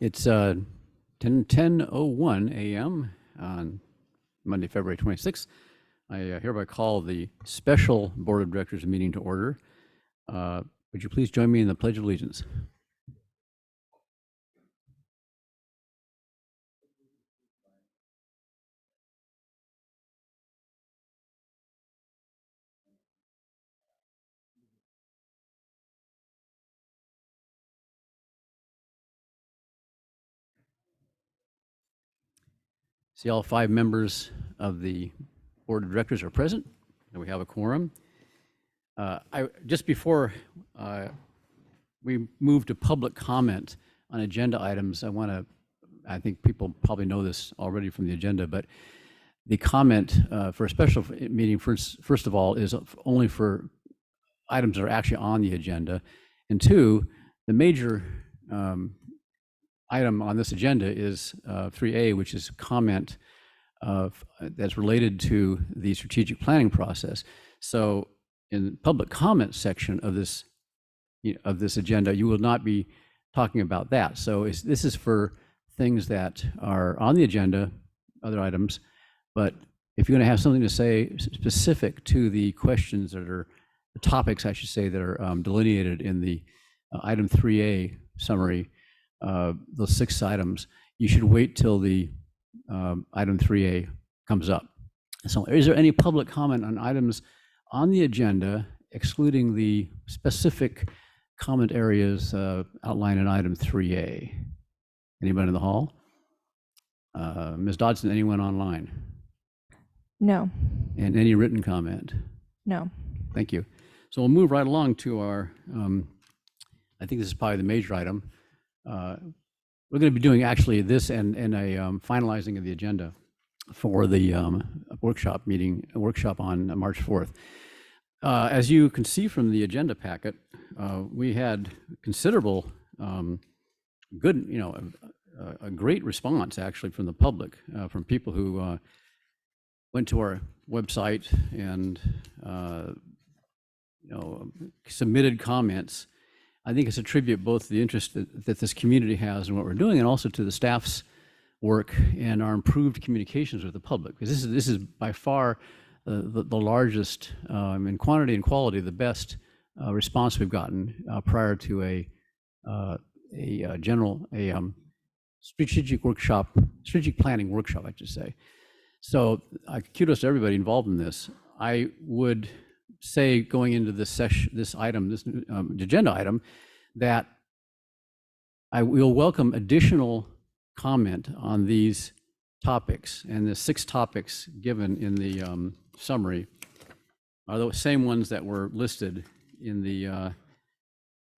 It's 10:01 a.m. on Monday, February 26th. I hereby call the special Board of Directors meeting to order. Would you please join me in the Pledge of Allegiance? See, all 5 members of the Board of Directors are present, and we have a quorum. Just before we move to public comment on agenda items, I think people probably know this already from the agenda, but the comment for a special meeting, first of all, is only for items that are actually on the agenda. And 2, the major item on this agenda is 3A, which is comment that's related to the strategic planning process. So in the public comment section of this agenda, you will not be talking about that. So this is for things that are on the agenda, other items, but if you're going to have something to say specific to the questions that are, the topics, I should say, that are delineated in the item 3A summary, those 6 items, you should wait till the item 3A comes up. So is there any public comment on items on the agenda, excluding the specific comment areas outlined in item 3A? Anybody in the hall? Ms. Dodson, anyone online? No. And any written comment? No. Thank you. So we'll move right along to our, I think this is probably the major item. We're going to be doing actually this and a finalizing of the agenda for the workshop on March 4th. As you can see from the agenda packet, we had considerable, good, a great response actually from the public, from people who went to our website and submitted comments. I think it's a tribute both to the interest that this community has in what we're doing and also to the staff's work and our improved communications with the public. Because this is by far the largest, in quantity and quality, the best response we've gotten prior to a strategic planning workshop, I should say. So kudos to everybody involved in this. I would say going into this agenda item, that I will welcome additional comment on these topics, and the 6 topics given in the summary are the same ones that were listed in the, I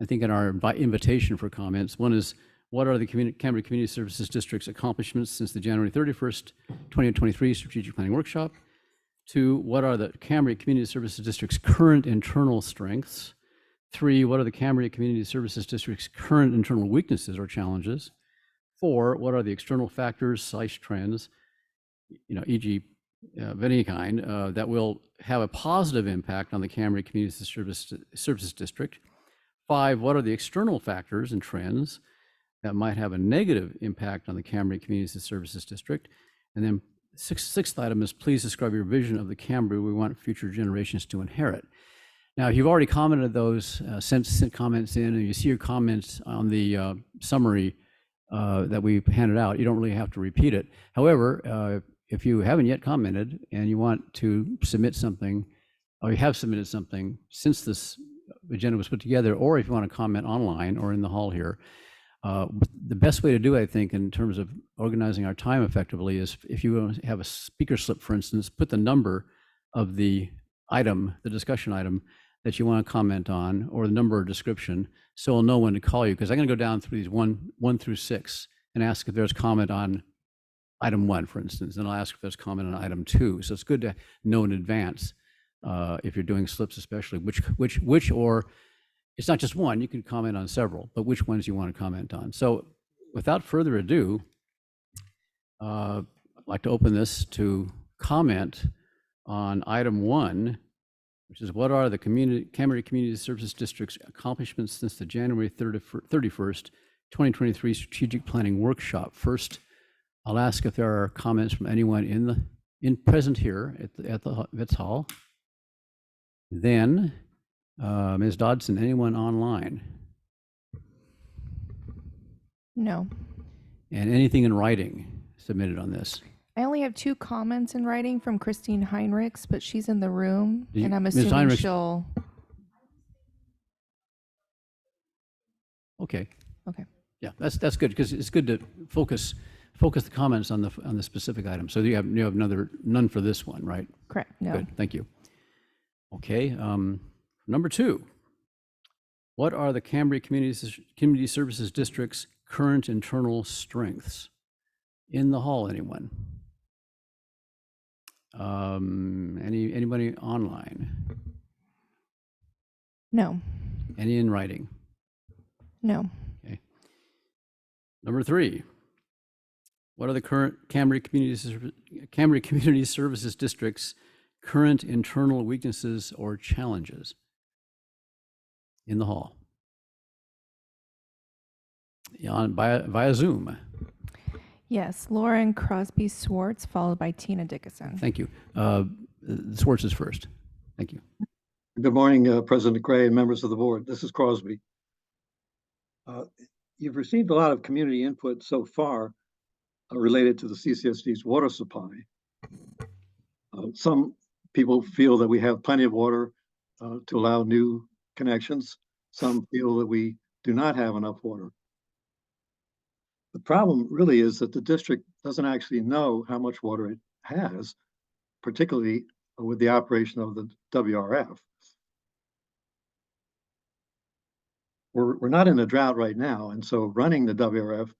think in our invitation for comments. One is, what are the Cambria Community Services District's accomplishments since the January 31st, 2023 Strategic Planning Workshop? 2, what are the Cambria Community Services District's current internal strengths? 3, what are the Cambria Community Services District's current internal weaknesses or challenges? 4, what are the external factors / trends, e.g. Of any kind, that will have a positive impact on the Cambria Community Services District? 5, what are the external factors and trends that might have a negative impact on the Cambria Community Services District? And then sixth item is, please describe your vision of the Cambria we want future generations to inherit. Now, if you've already commented those, sent comments in, and you see your comments on the summary that we handed out, you don't really have to repeat it. However, if you haven't yet commented and you want to submit something, or you have submitted something since this agenda was put together, or if you want to comment online or in the hall here, the best way to do it, I think, in terms of organizing our time effectively, is if you have a speaker slip, for instance, put the number of the item, the discussion item that you want to comment on, or the number or description, so we'll know when to call you. Because I'm going to go down through these one through 6 and ask if there's comment on item 1, for instance, and I'll ask if there's comment on item 2. So it's good to know in advance if you're doing slips, especially which or it's not just one, you can comment on several, but which ones you want to comment on. So without further ado, I'd like to open this to comment on item 1, which is, what are the Cambria Community Services District's accomplishments since the January 31st, 2023 Strategic Planning Workshop. First, I'll ask if there are comments from anyone in present here at the Vitz Hall. Then, Ms. Dodson, anyone online? No. And anything in writing submitted on this? I only have 2 comments in writing from Christine Heinrichs, but she's in the room, and I'm Ms. assuming Heinrichs- she'll. Okay. Okay. Yeah, that's good, because it's good to focus the comments on the specific item. So you have none for this one, right? Correct. No. Good, thank you. Okay, number 2. What are the Cambria Community Services District's current internal strengths? In the hall, anyone? Anybody online? No. Any in writing? No. Okay. Number 3. What are the current Cambria Community Services District's current internal weaknesses or challenges? In the hall. Via Zoom. Yes, Lauren Crosby Swartz, followed by Tina Dickinson. Thank you. Swartz is first. Thank you. Good morning, President Gray and members of the board. This is Crosby. You've received a lot of community input so far related to the CCSD's water supply. Some people feel that we have plenty of water to allow new connections. Some feel that we do not have enough water. The problem really is that the district doesn't actually know how much water it has, particularly with the operation of the WRF. We're not in a drought right now, and so running the WRF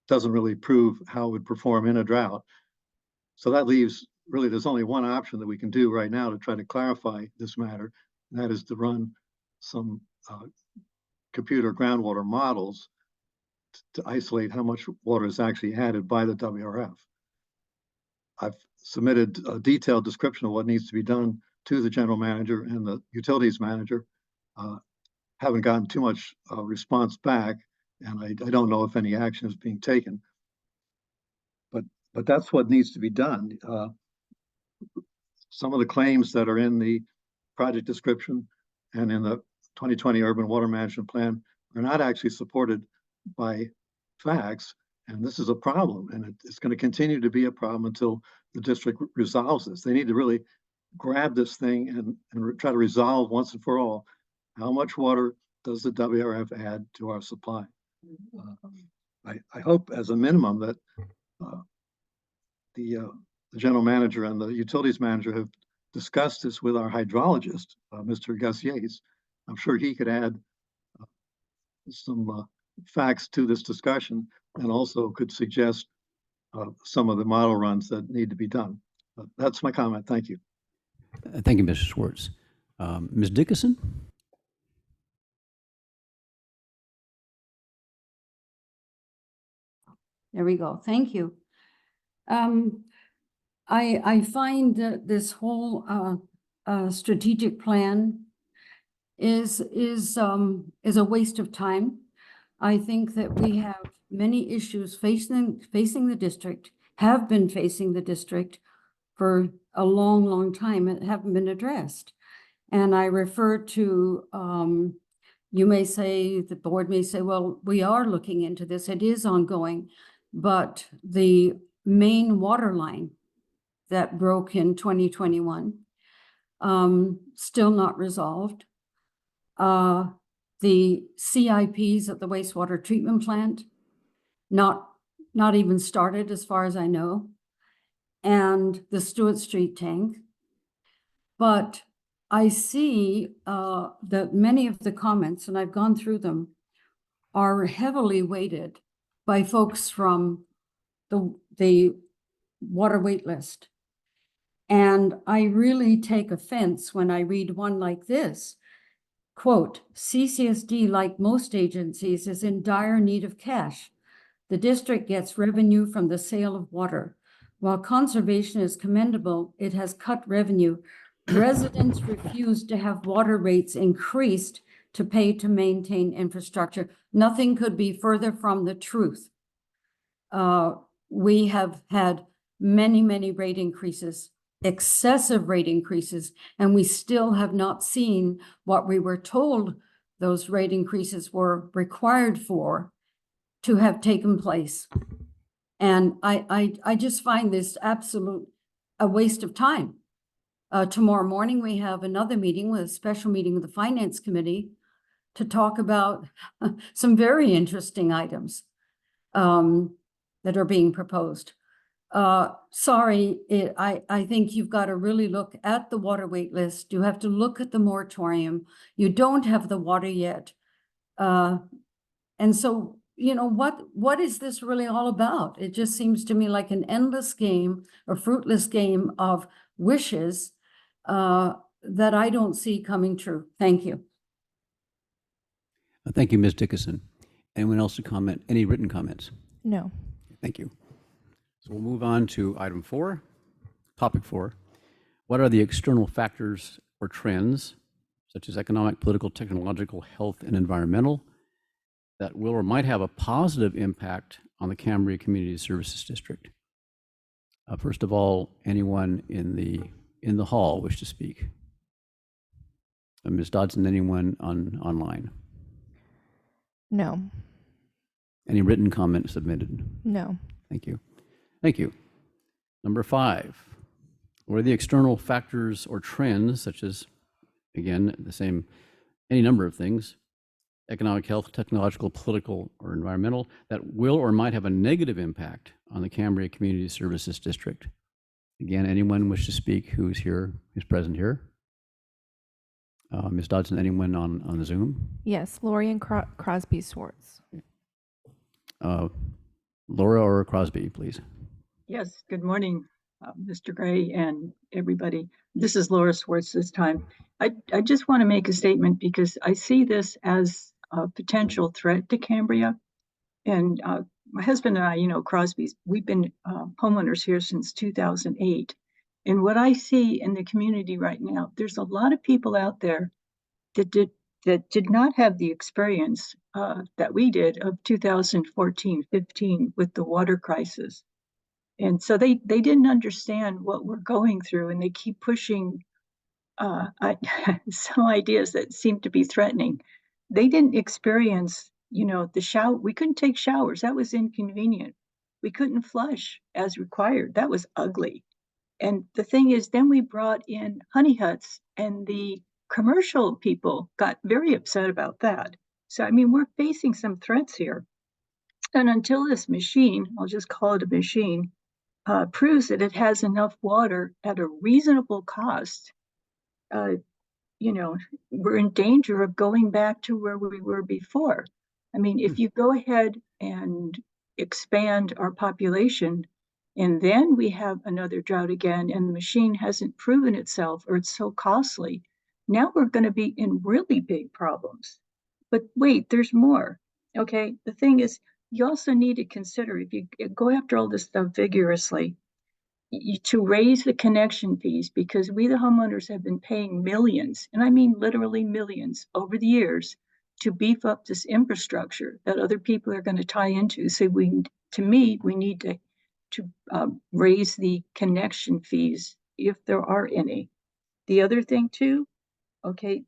doesn't really prove how it would perform in a drought. So that leaves, really, there's only one option that we can do right now to try to clarify this matter, and that is to run some computer groundwater models to isolate how much water is actually added by the WRF. I've submitted a detailed description of what needs to be done to the general manager and the utilities manager. Haven't gotten too much response back, and I don't know if any action is being taken. But that's what needs to be done. Some of the claims that are in the project description and in the 2020 Urban Water Management Plan are not actually supported by facts, and this is a problem, and it's going to continue to be a problem until the district resolves this. They need to really grab this thing and try to resolve once and for all, how much water does the WRF add to our supply? I hope as a minimum that the general manager and the utilities manager have discussed this with our hydrologist, Mr. Gassiers. I'm sure he could add some facts to this discussion, and also could suggest some of the model runs that need to be done. That's my comment. Thank you. Thank you, Mr. Swartz. Ms. Dickinson? There we go. Thank you. I find that this whole strategic plan is a waste of time. I think that we have many issues facing the district, have been facing the district for a long, long time, and haven't been addressed. And I refer to, you may say, the board may say, well, we are looking into this, it is ongoing, but the main water line that broke in 2021, still not resolved. The CIPs at the wastewater treatment plant, not even started as far as I know, and the Stewart Street tank. But I see that many of the comments, and I've gone through them, are heavily weighted by folks from the water wait list. And I really take offense when I read one like this. Quote, CCSD, like most agencies, is in dire need of cash. The district gets revenue from the sale of water. While conservation is commendable, it has cut revenue. Residents refuse to have water rates increased to pay to maintain infrastructure. Nothing could be further from the truth. We have had many, many rate increases, excessive rate increases, and we still have not seen what we were told those rate increases were required for to have taken place. And I just find this absolute a waste of time. Tomorrow morning, we have another meeting with a special meeting of the Finance Committee to talk about some very interesting items that are being proposed. Sorry, I think you've got to really look at the water wait list. You have to look at the moratorium. You don't have the water yet. And so, you know, what is this really all about? It just seems to me like an endless game, a fruitless game of wishes that I don't see coming true. Thank you. Thank you, Ms. Dickinson. Anyone else to comment? Any written comments? No. Thank you. So we'll move on to item 4, topic 4. What are the external factors or trends, such as economic, political, technological, health, and environmental, that will or might have a positive impact on the Cambria Community Services District? First of all, anyone in the hall wish to speak? Ms. Dodson, anyone online? No. Any written comment submitted? No. Thank you. Thank you. Number 5, what are the external factors or trends, such as, again, the same, any number of things, economic, health, technological, political, or environmental, that will or might have a negative impact on the Cambria Community Services District? Again, anyone wish to speak who's present here? Ms. Dodson, anyone on the Zoom? Yes, Lori and Crosby Swartz. Laura or Crosby, please. Yes, good morning, Mr. Gray and everybody. This is Laura Swartz this time. I just want to make a statement because I see this as a potential threat to Cambria. And my husband and I, you know, Crosby's, we've been homeowners here since 2008. And what I see in the community right now, there's a lot of people out there that did not have the experience that we did of 2014-15 with the water crisis. And so they didn't understand what we're going through, and they keep pushing some ideas that seem to be threatening. They didn't experience, you know, the shower. We couldn't take showers. That was inconvenient. We couldn't flush as required. That was ugly. And the thing is, then we brought in honey huts, and the commercial people got very upset about that. So, I mean, we're facing some threats here. And until this machine, I'll just call it a machine, proves that it has enough water at a reasonable cost, you know, we're in danger of going back to where we were before. I mean, if you go ahead and expand our population, and then we have another drought again, and the machine hasn't proven itself, or it's so costly, now we're going to be in really big problems. But wait, there's more. Okay, the thing is, you also need to consider, if you go after all this stuff vigorously, to raise the connection fees, because we, the homeowners, have been paying millions, and I mean literally millions, over the years to beef up this infrastructure that other people are going to tie into. So to me, we need to raise the connection fees if there are any. The other thing too, okay,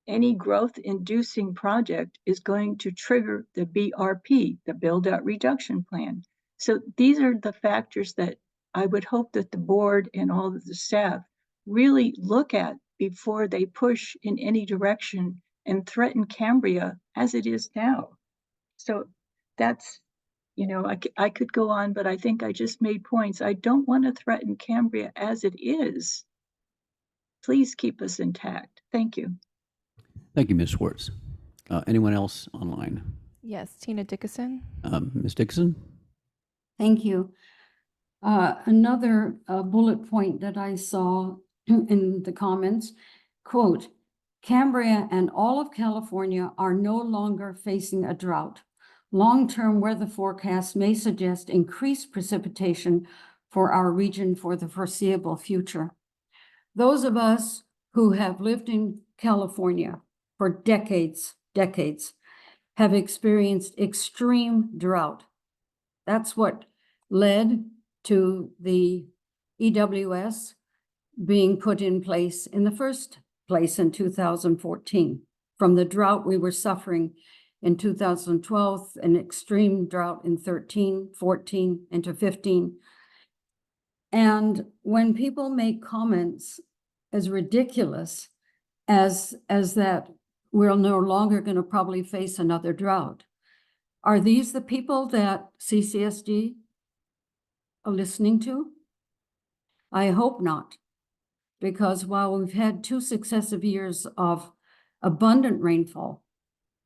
any growth-inducing project is going to trigger the BRP, the Build-Out Reduction Plan. So these are the factors that I would hope that the board and all of the staff really look at before they push in any direction and threaten Cambria as it is now. So that's, you know, I could go on, but I think I just made points. I don't want to threaten Cambria as it is. Please keep us intact. Thank you. Thank you, Ms. Schwartz. Anyone else online? Yes, Tina Dickinson. Ms. Dixon? Thank you. Another bullet point that I saw in the comments, quote, Cambria and all of California are no longer facing a drought. Long-term weather forecasts may suggest increased precipitation for our region for the foreseeable future. Those of us who have lived in California for decades, have experienced extreme drought. That's what led to the EWS being put in place in the first place in 2014. From the drought we were suffering in 2012, an extreme drought in 13, 14, into 15. And when people make comments as ridiculous as that we're no longer going to probably face another drought, are these the people that CCSD are listening to? I hope not, because while we've had 2 successive years of abundant rainfall,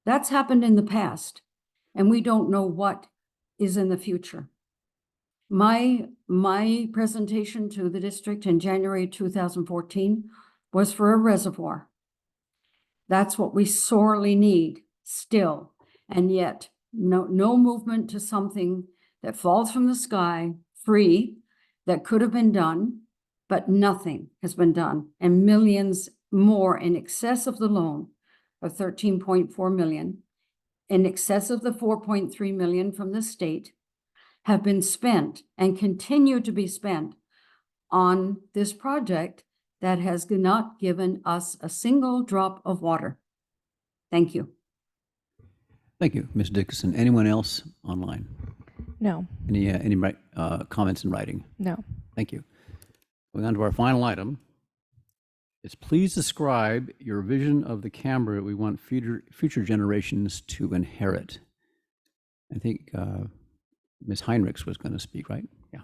that's happened in the past, and we don't know what is in the future. My presentation to the district in January 2014 was for a reservoir. That's what we sorely need still, and yet no movement to something that falls from the sky, free, that could have been done, but nothing has been done, and millions more in excess of the loan of 13.4 million, in excess of the 4.3 million from the state, have been spent and continue to be spent on this project that has not given us a single drop of water. Thank you. Thank you, Ms. Dickinson. Anyone else online? No, Any comments in writing? no. Thank you. Going on to our final item. Is please describe your vision of the Cambria we want future generations to inherit. I think Ms. Heinrichs was going to speak, right? Yeah.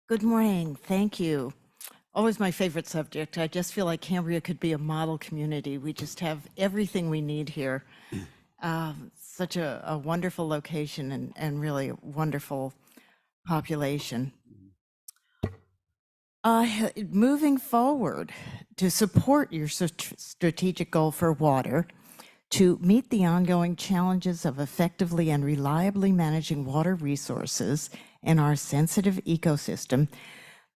Good morning. Thank you. Always my favorite subject. I just feel like Cambria could be a model community. We just have everything we need here. Such a wonderful location and really wonderful population. Moving forward, to support your strategic goal for water, to meet the ongoing challenges of effectively and reliably managing water resources in our sensitive ecosystem,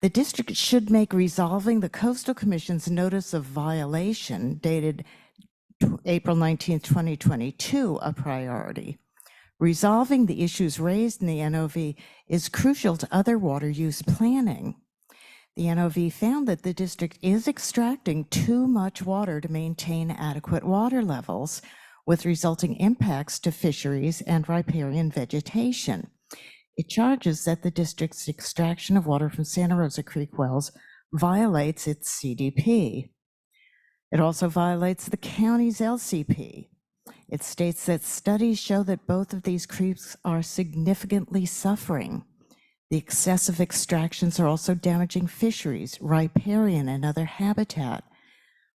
the district should make resolving the Coastal Commission's notice of violation dated April 19, 2022 a priority. Resolving the issues raised in the NOV is crucial to other water use planning. The NOV found that the district is extracting too much water to maintain adequate water levels, with resulting impacts to fisheries and riparian vegetation. It charges that the district's extraction of water from Santa Rosa Creek wells violates its CDP. It also violates the county's LCP. It states that studies show that both of these creeks are significantly suffering. The excessive extractions are also damaging fisheries, riparian, and other habitat.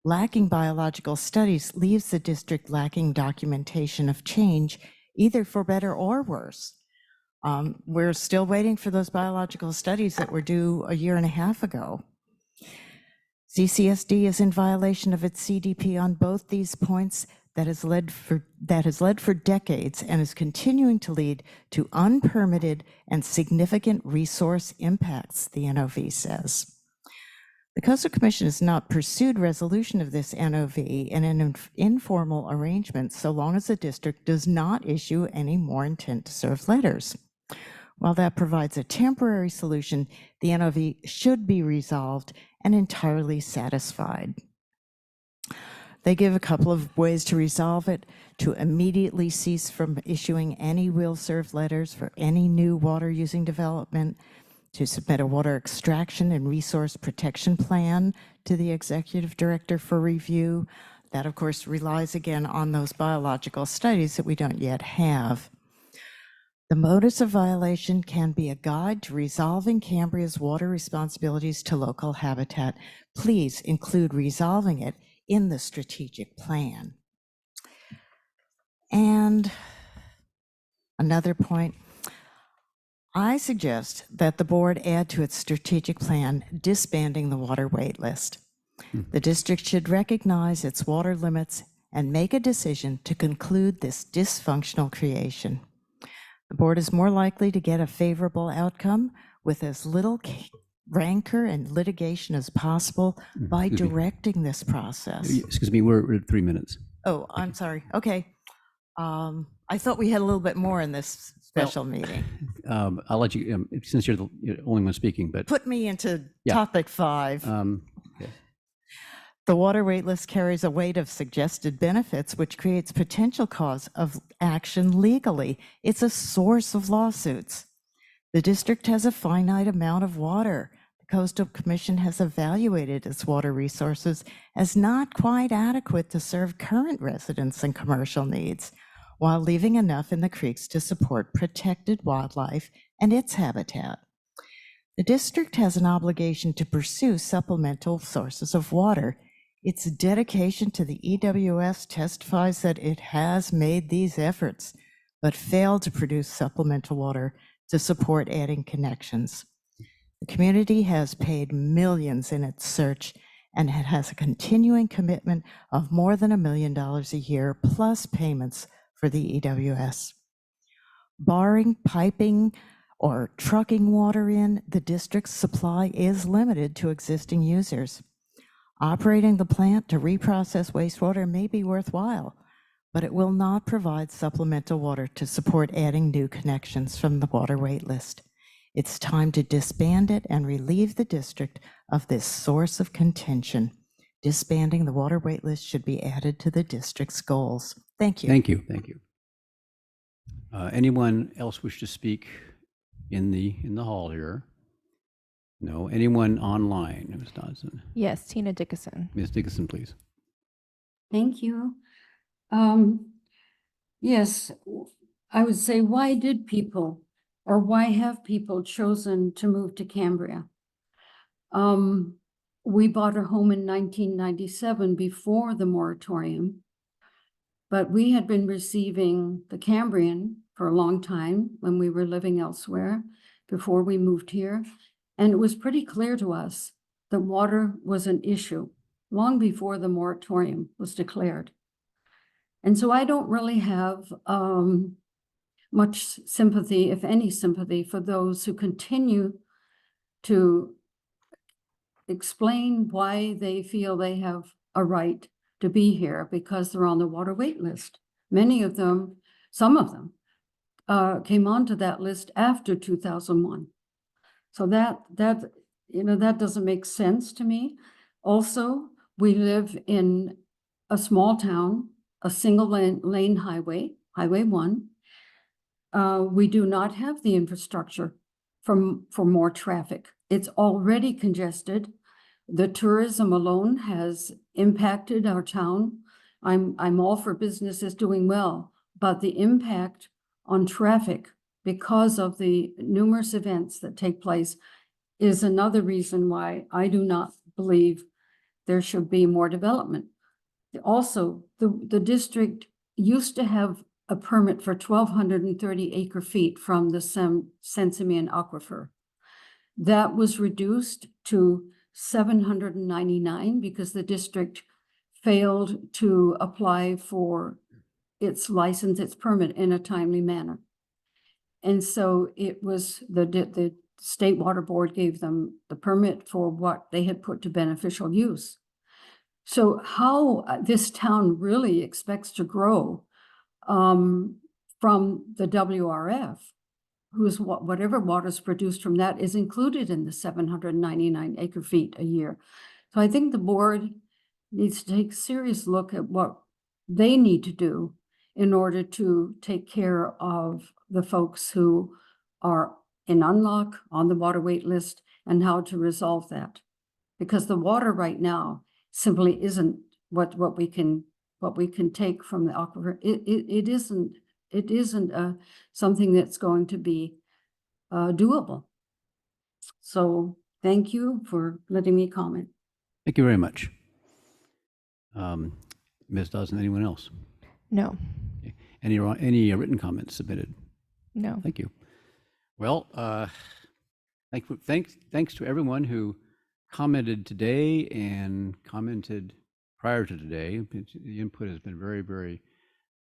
Lacking biological studies leaves the district lacking documentation of change, either for better or worse. We're still waiting for those biological studies that were due a year and a half ago. CCSD is in violation of its CDP on both these points that has led for decades and is continuing to lead to unpermitted and significant resource impacts, the NOV says. The Coastal Commission has not pursued resolution of this NOV in an informal arrangement so long as the district does not issue any more intent to serve letters. While that provides a temporary solution, the NOV should be resolved and entirely satisfied. They give a couple of ways to resolve it: to immediately cease from issuing any will serve letters for any new water using development, to submit a water extraction and resource protection plan to the executive director for review. That, of course, relies again on those biological studies that we don't yet have. The notice of violation can be a guide to resolving Cambria's water responsibilities to local habitat. Please include resolving it in the strategic plan. And another point, I suggest that the board add to its strategic plan disbanding the water wait list. The district should recognize its water limits and make a decision to conclude this dysfunctional creation. The board is more likely to get a favorable outcome with as little rancor and litigation as possible by Excuse me. directing this process. Excuse me, we're at 3 minutes. Oh, I'm sorry. Okay. I thought we had a little bit more in this special meeting. I'll let you, since you're the only one speaking, but Put me into Yeah. topic 5. yes. The water wait list carries a weight of suggested benefits, which creates potential cause of action legally. It's a source of lawsuits. The district has a finite amount of water. The Coastal Commission has evaluated its water resources as not quite adequate to serve current residents and commercial needs, while leaving enough in the creeks to support protected wildlife and its habitat. The district has an obligation to pursue supplemental sources of water. Its dedication to the EWS testifies that it has made these efforts, but failed to produce supplemental water to support adding connections. The community has paid millions in its search, and it has a continuing commitment of more than $1 million a year, plus payments for the EWS. Barring piping or trucking water in, the district's supply is limited to existing users. Operating the plant to reprocess wastewater may be worthwhile, but it will not provide supplemental water to support adding new connections from the water wait list. It's time to disband it and relieve the district of this source of contention. Disbanding the water wait list should be added to the district's goals. Thank you. Thank you, thank you. Anyone else wish to speak in the hall here? No. Anyone online, Ms. Dodson? Yes, Tina Dickinson. Ms. Dickinson, please. Thank you. Yes, I would say, why did people, or why have people chosen to move to Cambria? We bought a home in 1997 before the moratorium, but we had been receiving the Cambrian for a long time when we were living elsewhere before we moved here. And it was pretty clear to us that water was an issue long before the moratorium was declared. And so I don't really have much sympathy, if any sympathy, for those who continue to explain why they feel they have a right to be here because they're on the water wait list. Many of them, some of them, came onto that list after 2001. So that doesn't make sense to me. Also, we live in a small town, a single lane highway, Highway 1. We do not have the infrastructure for more traffic. It's already congested. The tourism alone has impacted our town. I'm all for businesses doing well, but the impact on traffic because of the numerous events that take place is another reason why I do not believe there should be more development. Also, the district used to have a permit for 1,230 acre feet from the Sensimian Aquifer. That was reduced to 799 because the district failed to apply for its license, its permit in a timely manner. And so it was the State Water Board gave them the permit for what they had put to beneficial use. So how this town really expects to grow from the WRF, whose whatever water is produced from that is included in the 799 acre feet a year. So I think the board needs to take a serious look at what they need to do in order to take care of the folks who are in unlock on the water wait list and how to resolve that. Because the water right now simply isn't what we can take from the aquifer. It isn't something that's going to be doable. So thank you for letting me comment. Thank you very much. Ms. Dawson, anyone else? No, Okay. Any written comments submitted? no. Thank you. Well, thanks to everyone who commented today and commented prior to today. The input has been very, very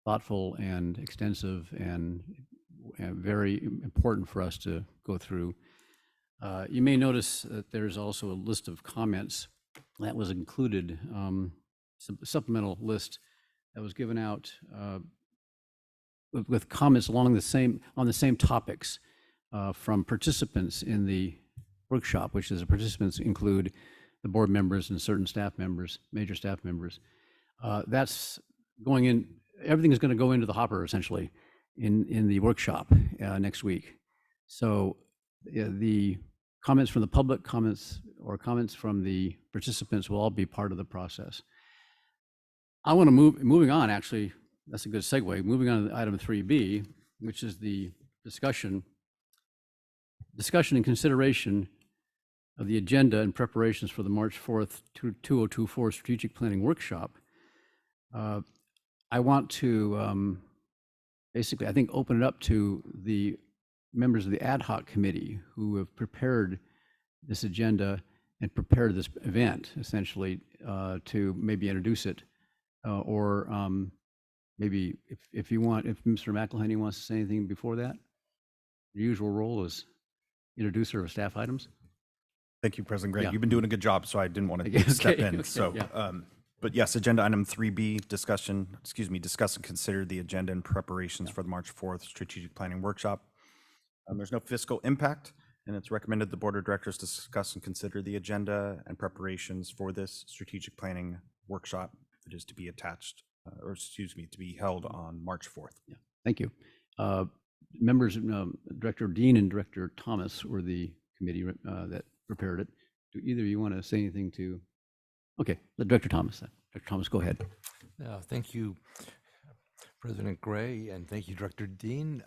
thoughtful and extensive and very important for us to go through. You may notice that there's also a list of comments that was included, supplemental list that was given out with comments along on the same topics from participants in the workshop, which is the participants include the board members and certain staff members, major staff members. That's going in, everything is going to go into the hopper essentially in the workshop next week. So the comments from the public, comments from the participants will all be part of the process. I want to moving on, actually, that's a good segue. Moving on to item 3B, which is the discussion and consideration of the agenda and preparations for the March 4th 2024 Strategic Planning Workshop. I want to basically, I think, open it up to the members of the ad hoc committee who have prepared this agenda and prepared this event, essentially, to maybe introduce it, or maybe if you want, if Mr. McElhenney wants to say anything before that. Your usual role is introducer of staff items. Thank you, President Gray. Yeah. You've been doing a good job, so I didn't want to Okay, step in. okay, So, yeah. but yes, agenda item 3B, discuss and consider the agenda and preparations for the March 4th Strategic Planning Workshop. There's no fiscal impact, and it's recommended the Board of Directors discuss and consider the agenda and preparations for this strategic planning workshop that is to be attached, to be held on March 4th. Yeah, thank you. Members, Director Dean and Director Thomas were the committee that prepared it. Do either of you want to say anything to? Okay, let Director Thomas. Director Thomas, go ahead. Thank you, President Gray, and thank you, Director Dean.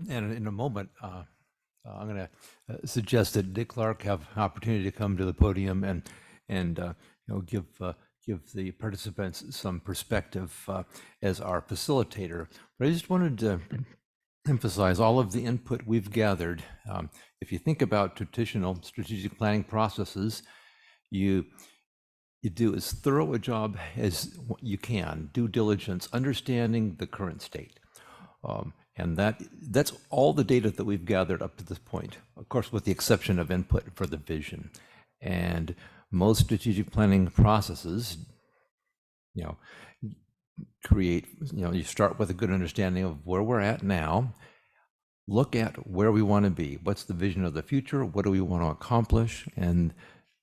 And in a moment, I'm going to suggest that Dick Clark have an opportunity to come to the podium and give the participants some perspective as our facilitator. But I just wanted to emphasize all of the input we've gathered. If you think about traditional strategic planning processes, you do as thorough a job as you can, due diligence, understanding the current state. And that's all the data that we've gathered up to this point, of course, with the exception of input for the vision. And most strategic planning processes, create, you start with a good understanding of where we're at now, look at where we want to be, what's the vision of the future, what do we want to accomplish, and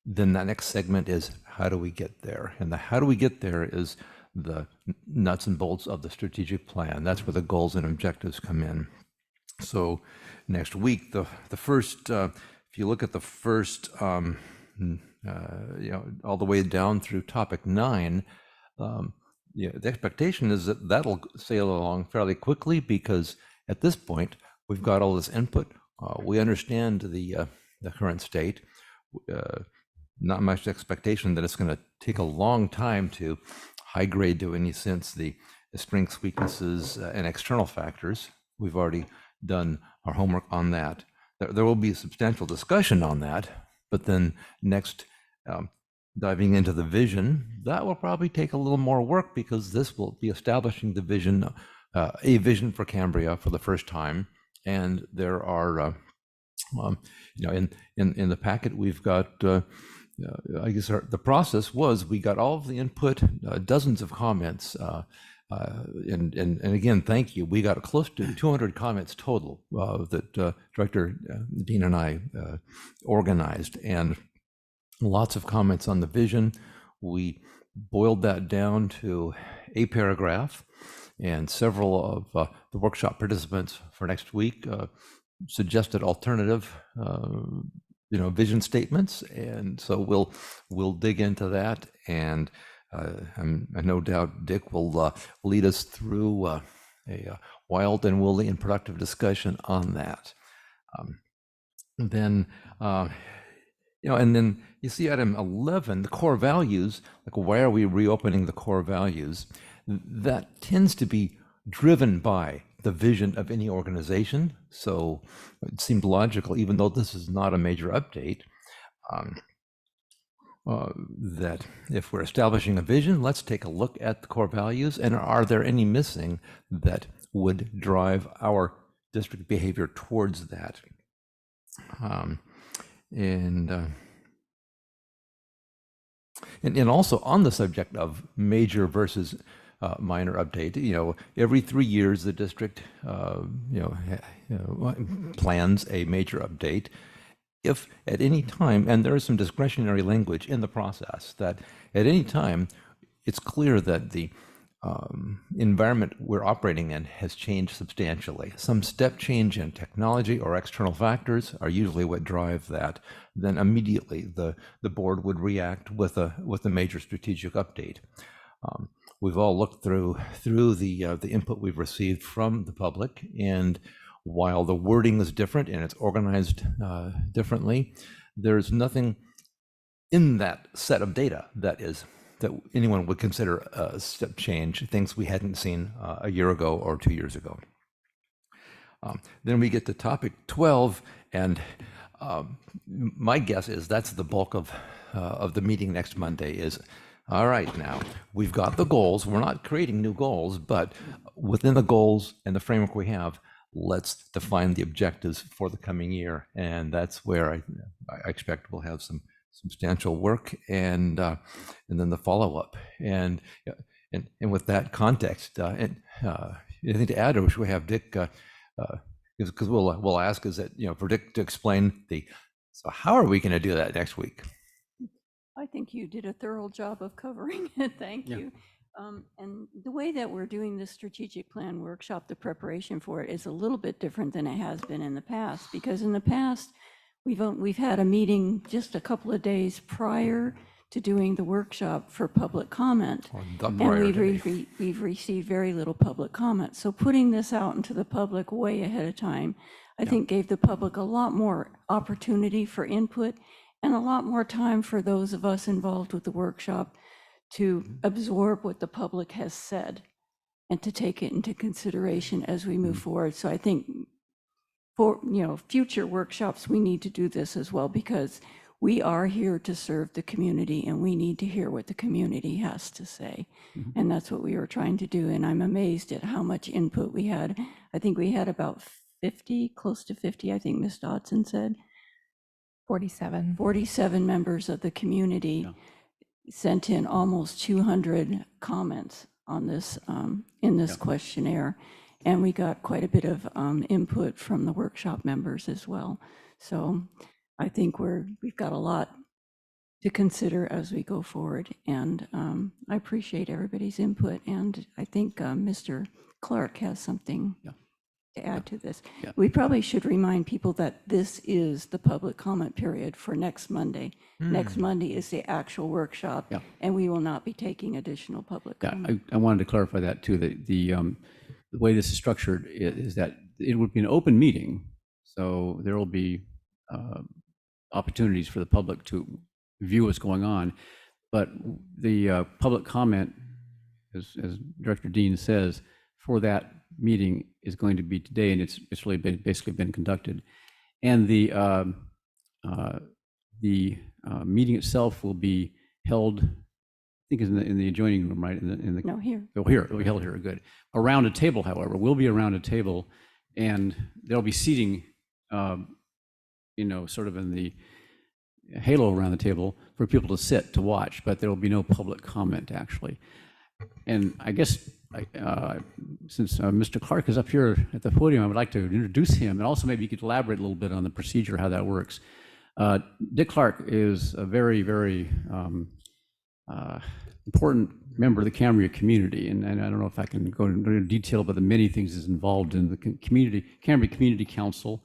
then that next segment is how do we get there? And the how do we get there is the nuts and bolts of the strategic plan. That's where the goals and objectives come in. So next week, the first, if you look at the first, all the way down through topic 9, the expectation is that that'll sail along fairly quickly because at this point, we've got all this input. We understand the current state. Not much expectation that it's going to take a long time to high grade to any sense the strengths, weaknesses, and external factors. We've already done our homework on that. There will be a substantial discussion on that, but then next, diving into the vision, that will probably take a little more work because this will be establishing the vision, a vision for Cambria for the first time. And there are, in the packet, we've got, I guess the process was we got all of the input, dozens of comments, and again, thank you. We got close to 200 comments total that Director Dean and I organized, and lots of comments on the vision. We boiled that down to a paragraph, and several of the workshop participants for next week suggested alternative vision statements, and so we'll dig into that, and no doubt Dick will lead us through a wild and woolly and productive discussion on that. And then you see item 11, the core values. Like, why are we reopening the core values? That tends to be driven by the vision of any organization. So it seemed logical, even though this is not a major update, that if we're establishing a vision, let's take a look at the core values, and are there any missing that would drive our district behavior towards that? And, and also on the subject of major versus minor update, every 3 years the district, plans a major update. If at any time, and there is some discretionary language in the process, that at any time it's clear that the environment we're operating in has changed substantially. Some step change in technology or external factors are usually what drive that. Then immediately the board would react with a major strategic update. We've all looked through the input we've received from the public, and while the wording is different and it's organized differently, there's nothing in that set of data that anyone would consider a step change, things we hadn't seen a year ago or 2 years ago. Then we get to topic 12, and my guess is that's the bulk of the meeting next Monday. Is all right, now we've got the goals. We're not creating new goals, but within the goals and the framework we have, let's define the objectives for the coming year. And that's where I expect we'll have some substantial work, and then the follow-up. And with that context, anything to add, or should we have Dick, because we'll ask, is that, for Dick to explain so how are we going to do that next week? I think you did a thorough job of covering it. Thank you. And the way that we're doing this strategic plan workshop, the preparation for it is a little bit different than it has been in the past, because in the past, we've had a meeting just a couple of days prior to doing the workshop for public comment. And we've received very little public comment. So putting this out into the public way ahead of time, I think gave the public a lot more opportunity for input and a lot more time for those of us involved with the workshop to absorb what the public has said and to take it into consideration as we move forward. So I think for future workshops, we need to do this as well, because we are here to serve the community and we need to hear what the community has to say. And that's what we were trying to do. And I'm amazed at how much input we had. I think we had about 50, close to 50, I think Ms. Dodson said. 47. 47 members of the community sent in almost 200 comments on this, in this questionnaire. And we got quite a bit of input from the workshop members as well. So I think we've got a lot to consider as we go forward. And I appreciate everybody's input. And I think Mr. Clark has something to add to this. We probably should remind people that this is the public comment period for next Monday. Next Monday is the actual workshop, and we will not be taking additional public comment. I wanted to clarify that too, that the way this is structured is that it would be an open meeting. So there will be opportunities for the public to view what's going on. But the public comment, as Director Dean says, for that meeting is going to be today, and it's really basically been conducted. And the meeting itself will be held, I think, in the adjoining room, right? No, here. Oh, here. It'll be held here. Good. Around a table, however, we'll be around a table, and there'll be seating, sort of in the halo around the table for people to sit to watch, but there will be no public comment, actually. And I guess since Mr. Clark is up here at the podium, I would like to introduce him, and also maybe you could elaborate a little bit on the procedure, how that works. Dick Clark is a very, very important member of the Cambria community, and I don't know if I can go into detail about the many things he's involved in the Cambria Community Council,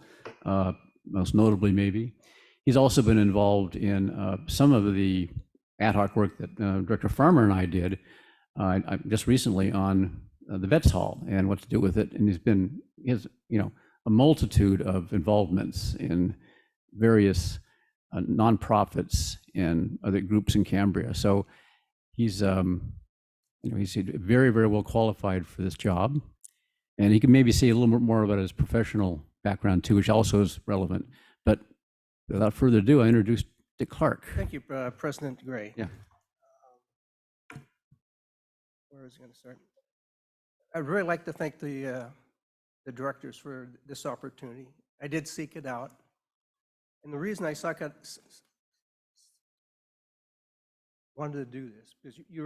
most notably maybe. He's also been involved in some of the ad hoc work that Director Farmer and I did just recently on the Vets Hall and what to do with it. And he has a multitude of involvements in various nonprofits and other groups in Cambria. So he's very, very well qualified for this job. And he can maybe say a little bit more about his professional background too, which also is relevant. But without further ado, I introduce Dick Clark. Thank you, President Gray. Yeah. Where is it going to start? I'd really like to thank the directors for this opportunity. I did seek it out, And the reason I wanted to do this, because you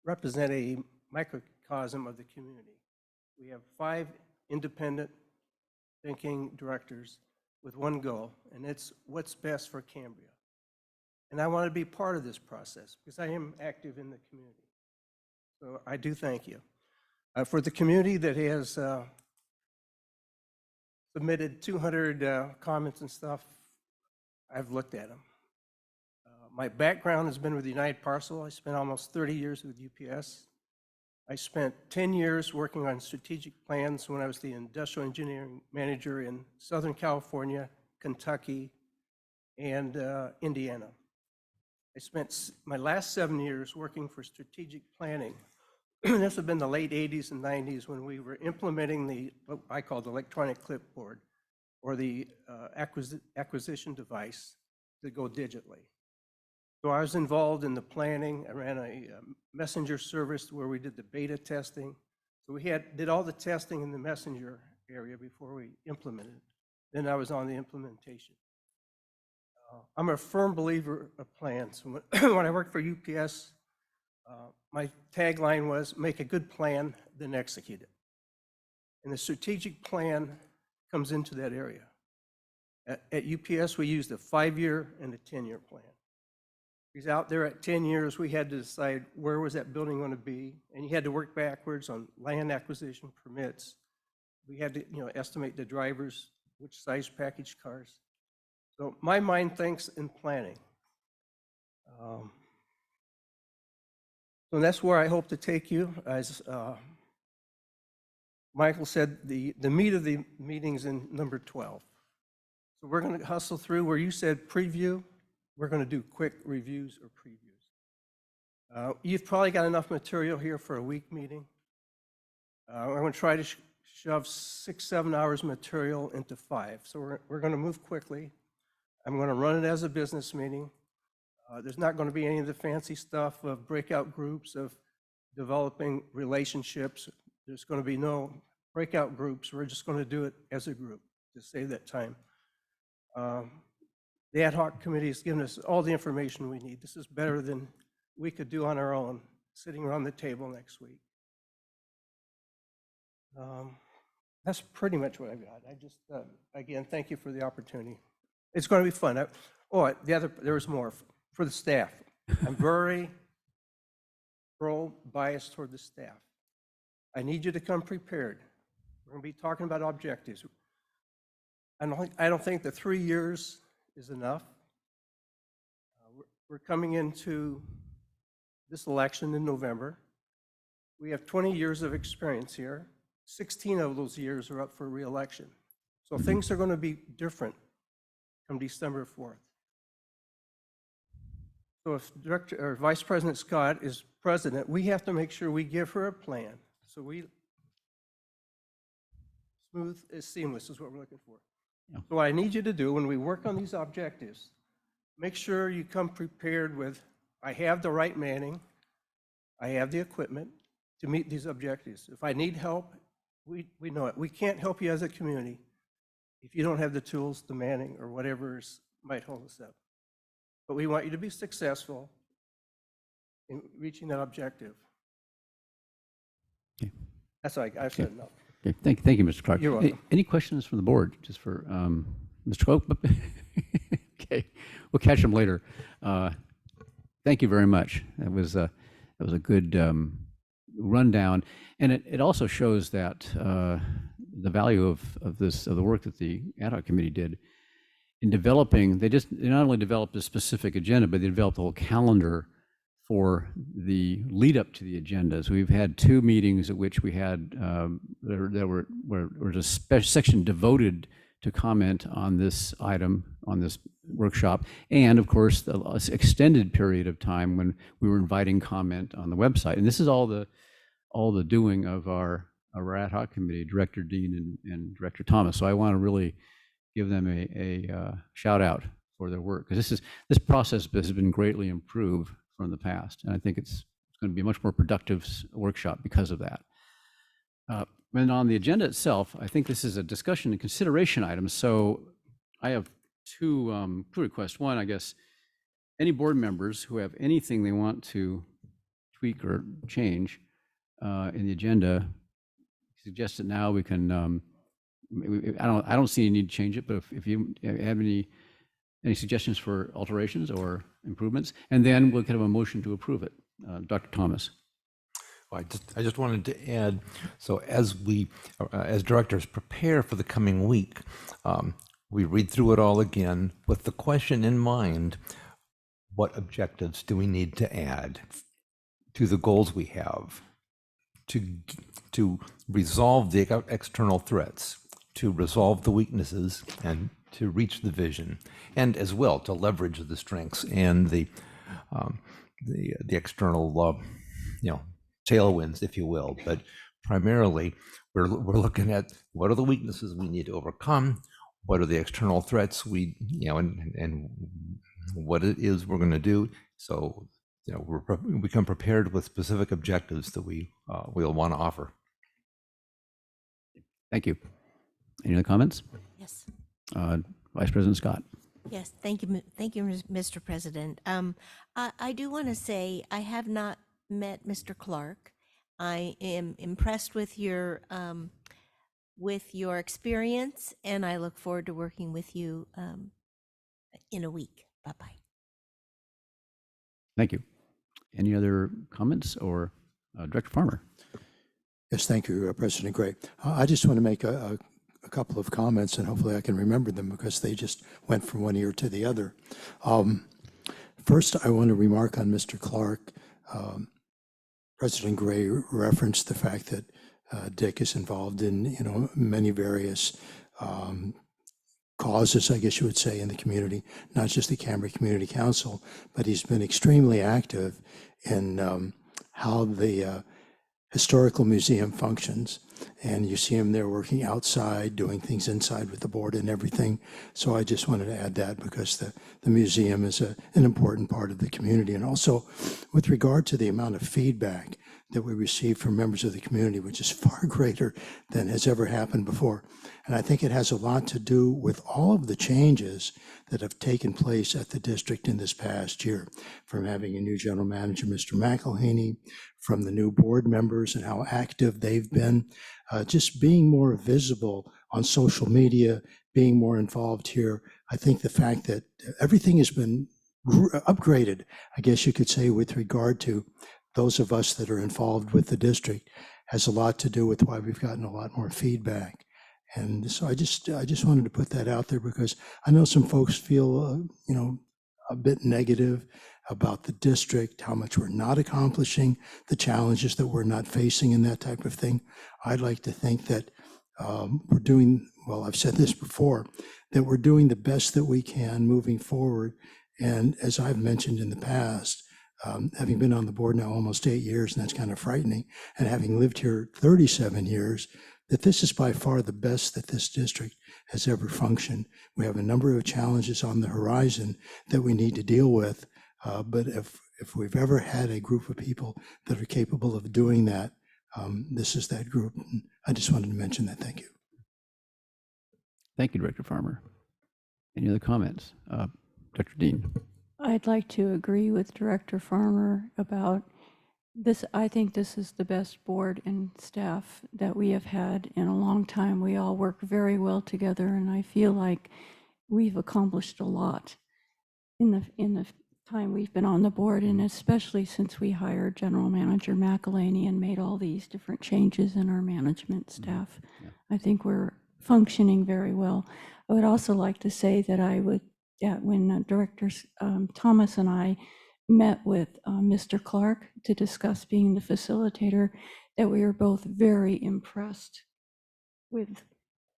represent a microcosm of the community. We have 5 independent thinking directors with one goal, and it's what's best for Cambria. And I want to be part of this process because I am active in the community. So I do thank you. For the community that has submitted 200 comments and stuff, I've looked at them. My background has been with United Parcel. I spent almost 30 years with UPS. I spent 10 years working on strategic plans when I was the industrial engineering manager in Southern California, Kentucky, and Indiana. I spent my last 7 years working for strategic planning. This had been the late 80s and 90s when we were implementing what I call the electronic clipboard, or the acquisition device to go digitally. So I was involved in the planning. I ran a messenger service where we did the beta testing. So we did all the testing in the messenger area before we implemented. Then I was on the implementation. I'm a firm believer of plans. When I worked for UPS, my tagline was, make a good plan, then execute it. And the strategic plan comes into that area. At UPS, we used a 5-year and a 10-year plan. Because out there at 10 years, we had to decide where was that building going to be, and you had to work backwards on land acquisition permits. We had to, estimate the drivers, which size package cars. So my mind thinks in planning. So that's where I hope to take you. As Michael said, the meat of the meeting's in number 12. So we're going to hustle through where you said preview. We're going to do quick reviews or previews. You've probably got enough material here for a week meeting. I'm going to try to shove 6-7 hours material into 5. So we're going to move quickly. I'm going to run it as a business meeting. There's not going to be any of the fancy stuff of breakout groups, of developing relationships. There's going to be no breakout groups. We're just going to do it as a group to save that time. The ad hoc committee has given us all the information we need. This is better than we could do on our own, sitting around the table next week. That's pretty much what I've got. I just, again, thank you for the opportunity. It's going to be fun. There was more for the staff. I'm very biased toward the staff. I need you to come prepared. We're going to be talking about objectives. I don't think the 3 years is enough. We're coming into this election in November. We have 20 years of experience here. 16 of those years are up for re-election. So things are going to be different come December 4th. So if Vice President Scott is president, we have to make sure we give her a plan. So smooth is seamless is what we're looking for. Yeah. So what I need you to do when we work on these objectives, make sure you come prepared with, I have the right manning, I have the equipment to meet these objectives. If I need help, we know it. We can't help you as a community if you don't have the tools, the manning, or whatever might hold us up. But we want you to be successful in reaching that objective. Okay. That's all I've said enough. Okay. Thank you, Mr. Clark. You're welcome. Any questions from the board, just for Mr. Clark? Okay, we'll catch them later. Thank you very much. That was a good rundown, and it also shows that the value of the work that the ad hoc committee did in developing. They not only developed a specific agenda, but they developed a whole calendar for the lead up to the agendas. We've had 2 meetings at which we had there were a section devoted to comment on this item, on this workshop, and of course the extended period of time when we were inviting comment on the website. And this is all the doing of our ad hoc committee, Director Dean and Director Thomas. So I want to really give them a shout out for their work, because this process has been greatly improved from the past, and I think it's going to be a much more productive workshop because of that. And on the agenda itself, I think this is a discussion and consideration item. So I have two requests. One, I guess, any board members who have anything they want to tweak or change in the agenda, suggest it now. We can, I don't see any need to change it, but if you have any suggestions for alterations or improvements, and then we'll have a motion to approve it. Dr. Thomas. Well, I just wanted to add, so as we, as directors prepare for the coming week, we read through it all again with the question in mind, what objectives do we need to add to the goals we have to resolve the external threats, to resolve the weaknesses, and to reach the vision, and as well to leverage the strengths and the external, tailwinds, if you will. But primarily, we're looking at what are the weaknesses we need to overcome, what are the external threats we, and what it is we're going to do. So, we become prepared with specific objectives that we'll want to offer. Thank you. Any other comments? Yes. Vice President Scott. Yes. Thank you. Thank you, Mr. President. I do want to say I have not met Mr. Clark. I am impressed with your experience, and I look forward to working with you in a week. Bye-bye. Thank you. Any other comments or Director Farmer? Yes, thank you, President Gray. I just want to make a couple of comments, and hopefully I can remember them because they just went from one ear to the other. First, I want to remark on Mr. Clark. President Gray referenced the fact that Dick is involved in, many various causes, I guess you would say, in the community, not just the Cambria Community Council, but he's been extremely active in how the historical museum functions. And you see him there working outside, doing things inside with the board and everything. So I just wanted to add that because the museum is an important part of the community. And also with regard to the amount of feedback that we receive from members of the community, which is far greater than has ever happened before. And I think it has a lot to do with all of the changes that have taken place at the district in this past year, from having a new general manager, Mr. McElhaney, from the new board members and how active they've been, just being more visible on social media, being more involved here. I think the fact that everything has been upgraded, I guess you could say, with regard to those of us that are involved with the district, has a lot to do with why we've gotten a lot more feedback. And so I just wanted to put that out there because I know some folks feel, a bit negative about the district, how much we're not accomplishing, the challenges that we're not facing and that type of thing. I'd like to think that we're doing, well, I've said this before, that we're doing the best that we can moving forward. And as I've mentioned in the past, having been on the board now almost 8 years, and that's kind of frightening, and having lived here 37 years, that this is by far the best that this district has ever functioned. We have a number of challenges on the horizon that we need to deal with, but if we've ever had a group of people that are capable of doing that, this is that group. And I just wanted to mention that. Thank you. Thank you, Director Farmer. Any other comments? Dr. Dean. I'd like to agree with Director Farmer about this. I think this is the best board and staff that we have had in a long time. We all work very well together, and I feel like we've accomplished a lot in the time we've been on the board, and especially since we hired General Manager McElhaney and made all these different changes in our management staff. Yeah. I think we're functioning very well. I would also like to say that when Directors Thomas and I met with Mr. Clark to discuss being the facilitator, that we were both very impressed with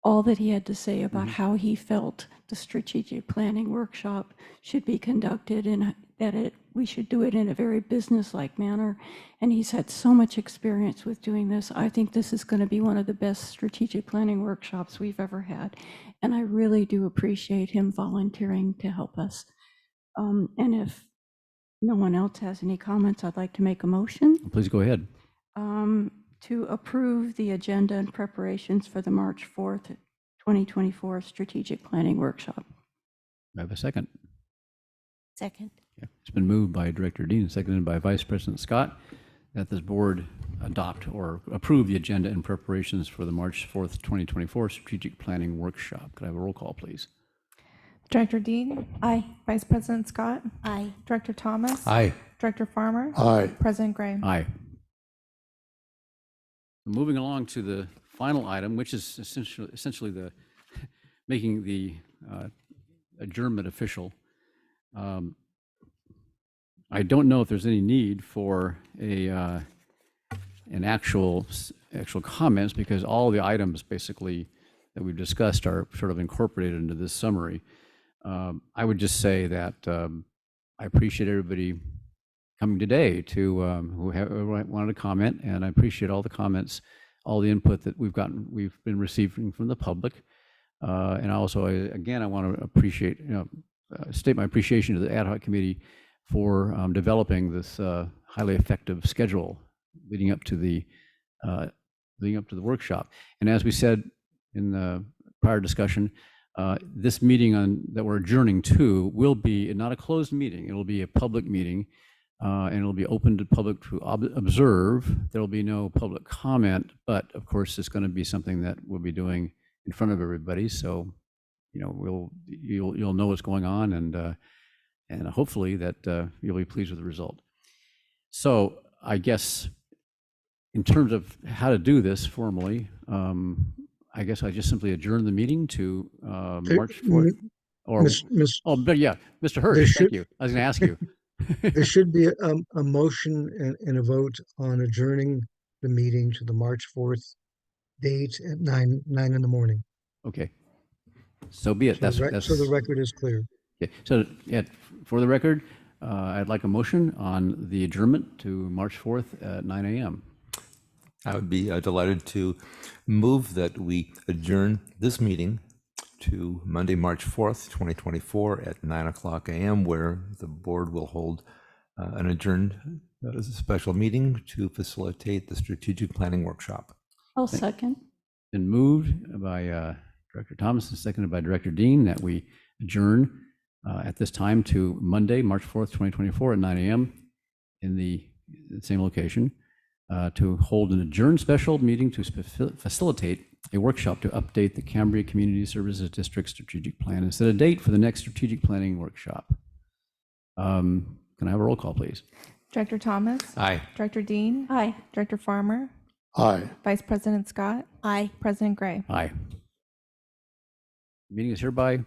all that he had to say about how he felt the strategic planning workshop should be conducted, and that we should do it in a very business-like manner. And he's had so much experience with doing this. I think this is going to be one of the best strategic planning workshops we've ever had. And I really do appreciate him volunteering to help us. And if no one else has any comments, I'd like to make a motion. Please go ahead. To approve the agenda and preparations for the March 4th, 2024 Strategic Planning Workshop. I have a second. Second. Yeah. It's been moved by Director Dean, seconded by Vice President Scott, that this board adopt or approve the agenda and preparations for the March 4th, 2024 Strategic Planning Workshop. Could I have a roll call, please? Director Dean? Aye. Vice President Scott? Aye. Director Thomas? Aye. Director Farmer? Aye. President Gray? Aye. Moving along to the final item, which is essentially the making the adjournment official. I don't know if there's any need for an actual comments, because all the items basically that we've discussed are sort of incorporated into this summary. I would just say that I appreciate everybody coming today to who wanted to comment, and I appreciate all the comments, all the input that we've been receiving from the public. And also, I want to appreciate, state my appreciation to the ad hoc committee for developing this highly effective schedule leading up to the workshop. And as we said in the prior discussion, this meeting that we're adjourning to will be not a closed meeting. It'll be a public meeting, and it'll be open to public to observe. There will be no public comment, but of course, it's going to be something that we'll be doing in front of everybody. So, you'll know what's going on, and hopefully that you'll be pleased with the result. So I guess in terms of how to do this formally, I guess I just simply adjourn the meeting to March 4th. Or, but yeah, Mr. Hirsch, thank you. I was going to ask you. There should be a motion and a vote on adjourning the meeting to the March 4th date at 9 in the morning. Okay. So be it. So the record is clear. Okay. So yeah, for the record, I'd like a motion on the adjournment to March 4th at 9 a.m. I would be delighted to move that we adjourn this meeting to Monday, March 4th, 2024 at 9:00 a.m., where the board will hold an adjourned special meeting to facilitate the strategic planning workshop. I'll second. Been moved by Director Thomas and seconded by Director Dean that we adjourn at this time to Monday, March 4th, 2024 at 9 a.m. in the same location to hold an adjourned special meeting to facilitate a workshop to update the Cambria Community Services District Strategic Plan and set a date for the next strategic planning workshop. Can I have a roll call, please? Director Thomas? Aye. Director Dean? Aye. Director Farmer? Aye. Vice President Scott? Aye. President Gray? Aye. Meeting is hereby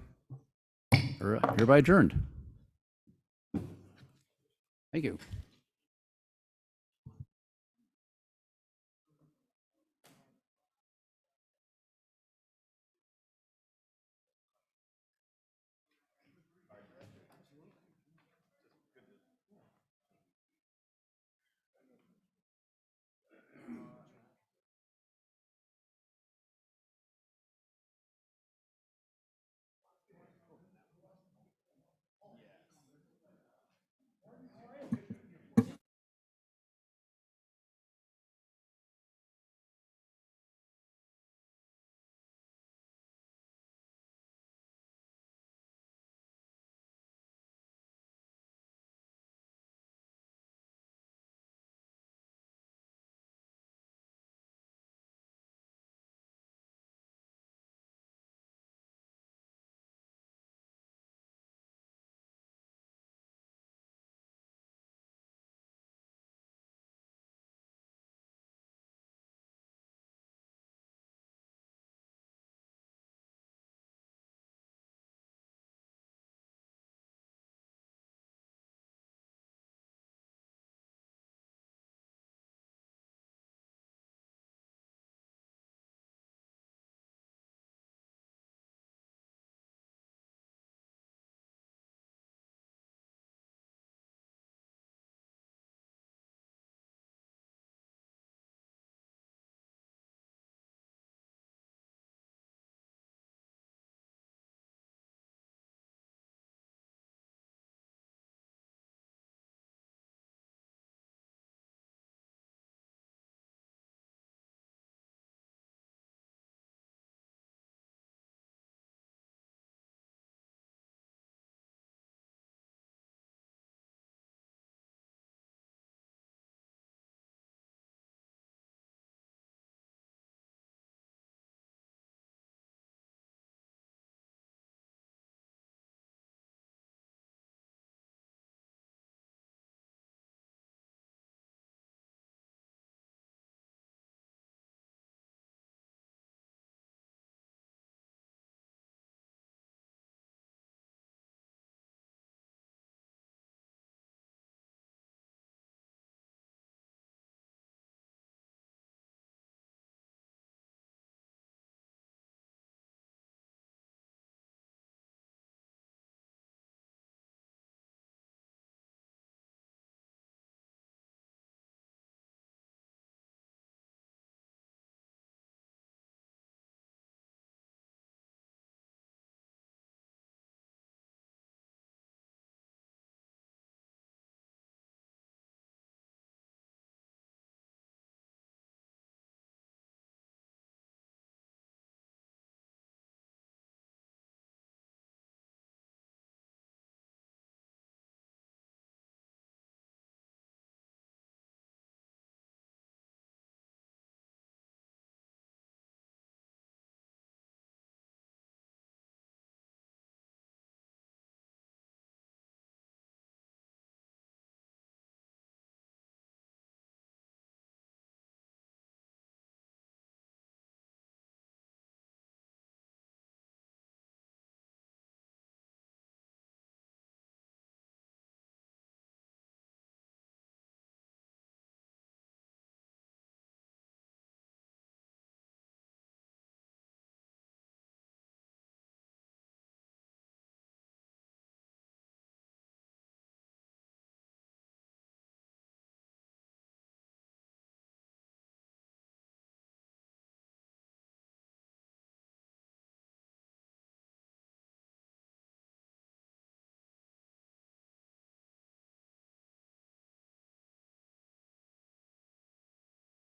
adjourned. Thank you.